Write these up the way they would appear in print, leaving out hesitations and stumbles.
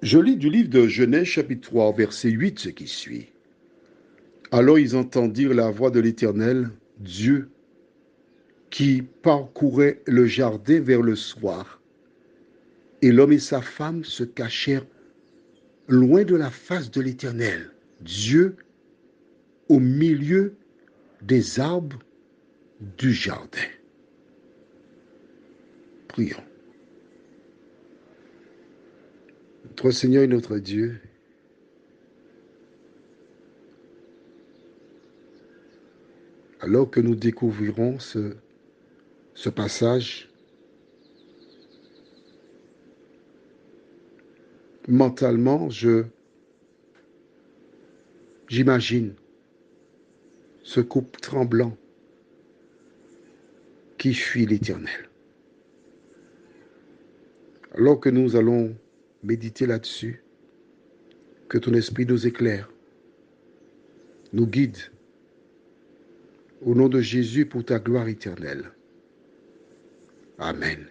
Je lis du livre de Genèse chapitre 3, verset 8, ce qui suit. Alors ils entendirent la voix de l'Éternel, Dieu, qui parcourait le jardin vers le soir. Et l'homme et sa femme se cachèrent loin de la face de l'Éternel, Dieu, au milieu des arbres du jardin. Prions. Notre Seigneur et notre Dieu, alors que nous découvrirons ce passage, mentalement, j'imagine ce couple tremblant qui fuit l'Éternel. Alors que nous allons méditer là-dessus, que ton esprit nous éclaire, nous guide, au nom de Jésus pour ta gloire éternelle. Amen.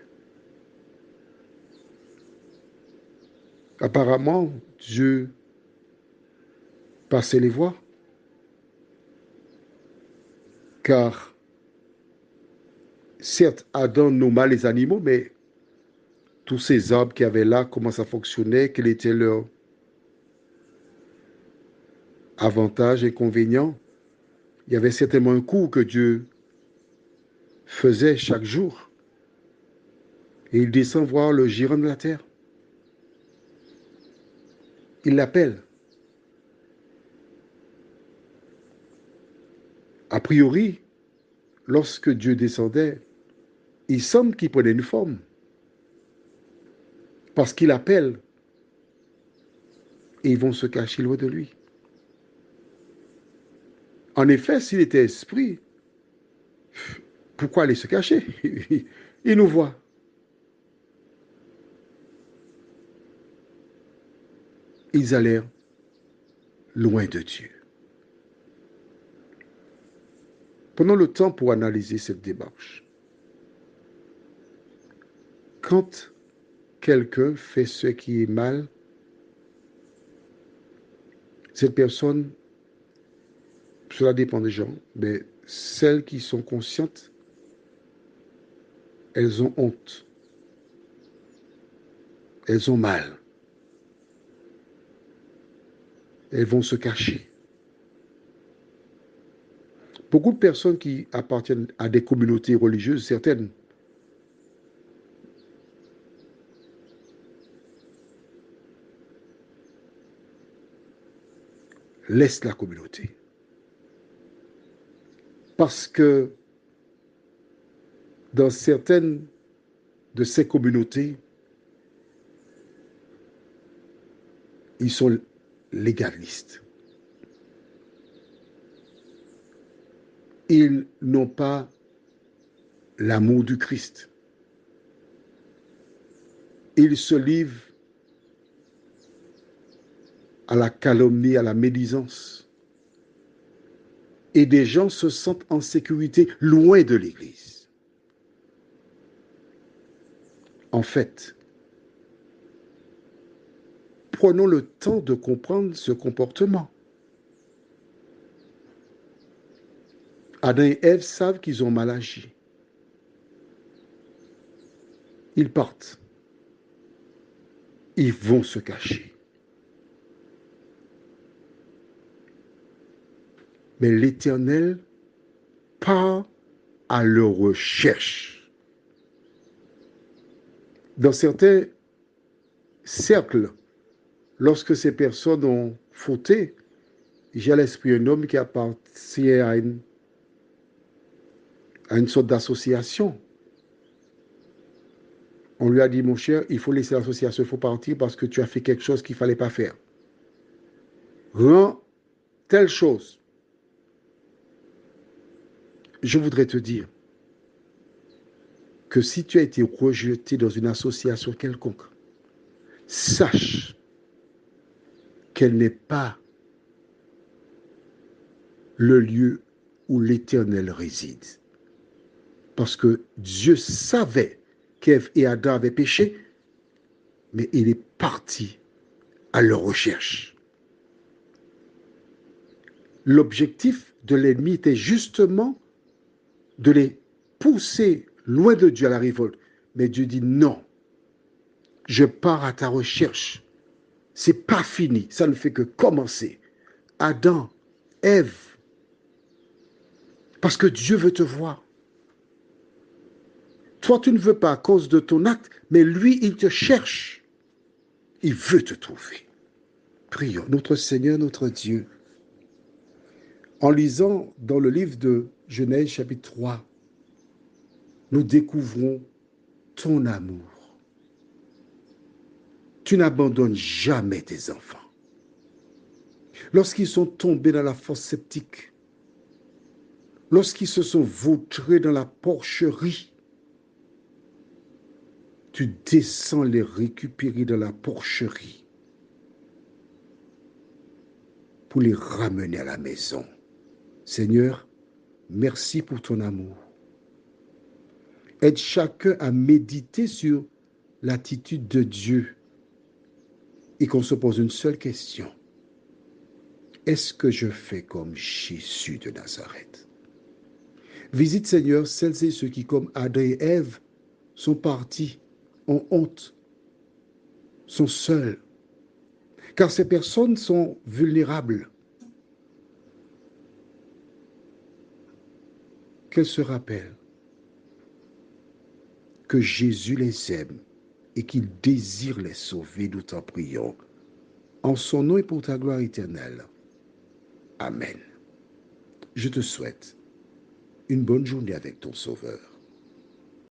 Apparemment, Dieu passait les voies, car certes, Adam nomma les animaux, mais tous ces arbres qu'il y avait là, comment ça fonctionnait, quel était leur avantage, inconvénient. Il y avait certainement un cours que Dieu faisait chaque jour. Et il descend voir le gérant de la terre. Il l'appelle. A priori, lorsque Dieu descendait, il semble qu'il prenait une forme. Parce qu'il appelle. Et ils vont se cacher loin de lui. En effet, s'il était esprit, pourquoi aller se cacher? Il nous voit. Ils allèrent loin de Dieu. Prenons le temps pour analyser cette démarche. Quand quelqu'un fait ce qui est mal, cette personne, cela dépend des gens, mais celles qui sont conscientes, elles ont honte. Elles ont mal. Elles vont se cacher. Beaucoup de personnes qui appartiennent à des communautés religieuses, certaines, laissent la communauté. Parce que dans certaines de ces communautés, ils sont légalistes. Ils n'ont pas l'amour du Christ. Ils se livrent à la calomnie, à la médisance. Et des gens se sentent en sécurité loin de l'Église. En fait, prenons le temps de comprendre ce comportement. Adam et Ève savent qu'ils ont mal agi. Ils partent. Ils vont se cacher. Mais l'Éternel part à leur recherche. Dans certains cercles, lorsque ces personnes ont fauté, j'ai à l'esprit un homme qui appartient à une sorte d'association. On lui a dit, mon cher, il faut laisser l'association, il faut partir parce que tu as fait quelque chose qu'il ne fallait pas faire. Rends telle chose. Je voudrais te dire que si tu as été rejeté dans une association quelconque, sache qu'elle n'est pas le lieu où l'Éternel réside. Parce que Dieu savait qu'Ève et Adam avaient péché, mais il est parti à leur recherche. L'objectif de l'ennemi était justement de les pousser loin de Dieu à la révolte. Mais Dieu dit non, je pars à ta recherche. C'est pas fini, ça ne fait que commencer. Adam, Ève, parce que Dieu veut te voir. Toi, tu ne veux pas à cause de ton acte, mais lui, il te cherche. Il veut te trouver. Prions, notre Seigneur, notre Dieu. En lisant dans le livre de Genèse chapitre 3, nous découvrons ton amour. Tu n'abandonnes jamais tes enfants. Lorsqu'ils sont tombés dans la fosse septique, lorsqu'ils se sont vautrés dans la porcherie, tu descends les récupérer dans la porcherie pour les ramener à la maison. Seigneur, merci pour ton amour. Aide chacun à méditer sur l'attitude de Dieu et qu'on se pose une seule question. Est-ce que je fais comme Jésus de Nazareth? Visite, Seigneur, celles et ceux qui, comme Adam et Ève, sont partis en honte, sont seuls, car ces personnes sont vulnérables. Qu'elles se rappellent que Jésus les aime et qu'il désire les sauver, nous t'en prions. En son nom et pour ta gloire éternelle. Amen. Je te souhaite une bonne journée avec ton Sauveur.